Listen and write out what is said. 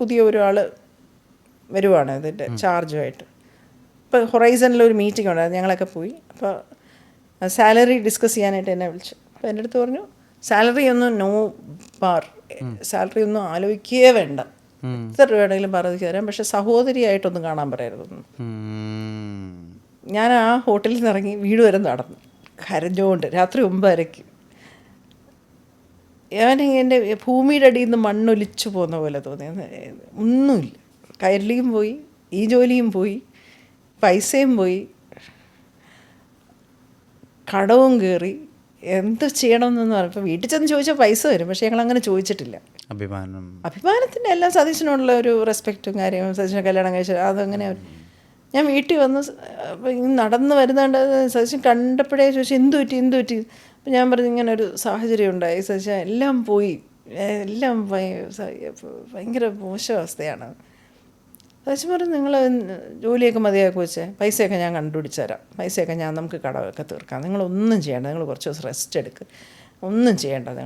പുതിയ ഒരാൾ വരുവാണ് ഇതിൻ്റെ ചാർജുമായിട്ട്. ഇപ്പോൾ ഹൊറൈസണിലൊരു മീറ്റിംഗ് ഉണ്ടായിരുന്നു, ഞങ്ങളൊക്കെ പോയി. അപ്പോൾ സാലറി ഡിസ്കസ് ചെയ്യാനായിട്ട് എന്നെ വിളിച്ചു. അപ്പോൾ എൻ്റെ അടുത്ത് പറഞ്ഞു, സാലറി ഒന്നും നോ ബാർ, സാലറി ഒന്നും ആലോചിക്കുകയേ വേണ്ട, എത്ര രൂപ വേണമെങ്കിലും പറഞ്ഞു തരാം, പക്ഷെ സഹോദരിയായിട്ടൊന്നും കാണാൻ പറയരുതൊന്നും. ഞാൻ ആ ഹോട്ടലിൽ നിന്ന് ഇറങ്ങി വീട് വരെ നടന്നു കരഞ്ഞുകൊണ്ട് രാത്രി 9:30. ഞാൻ എൻ്റെ ഭൂമിയുടെ അടിയിൽ നിന്ന് മണ്ണൊലിച്ചു പോകുന്ന പോലെ തോന്നി. ഒന്നുമില്ല, കയറിയും പോയി, ഈ ജോലിയും പോയി, പൈസയും പോയി, കടവും കയറി, എന്ത് ചെയ്യണമെന്നൊന്നും പറഞ്ഞു. ഇപ്പോൾ വീട്ടിൽ ചെന്ന് ചോദിച്ചാൽ പൈസ വരും, പക്ഷേ ഞങ്ങളങ്ങനെ ചോദിച്ചിട്ടില്ല. അഭിമാനത്തിൻ്റെ എല്ലാം സതീശനുള്ള ഒരു റെസ്പെക്റ്റും കാര്യവും, സതീശനെ കല്യാണം കഴിച്ചാൽ അതങ്ങനെ. ഞാൻ വീട്ടിൽ വന്ന് നടന്ന് വരുന്നുണ്ട്, സതീശൻ കണ്ടപ്പോഴേ ചോദിച്ചു എന്ത് പറ്റി. അപ്പം ഞാൻ പറഞ്ഞു ഇങ്ങനെ ഒരു സാഹചര്യം ഉണ്ടായി സതീശ, എല്ലാം പോയി, എല്ലാം ഭയങ്കര മോശം അവസ്ഥയാണ്. സതീശൻ പറഞ്ഞു നിങ്ങൾ ജോലിയൊക്കെ മതിയാക്കി വെച്ചേ, പൈസയൊക്കെ ഞാൻ കണ്ടുപിടിച്ച് തരാം, പൈസയൊക്കെ നമുക്ക് കടമൊക്കെ തീർക്കാം, നിങ്ങളൊന്നും ചെയ്യേണ്ട, നിങ്ങൾ കുറച്ച് ദിവസം റെസ്റ്റ് എടുക്കുക, ഒന്നും ചെയ്യേണ്ട നിങ്ങൾ.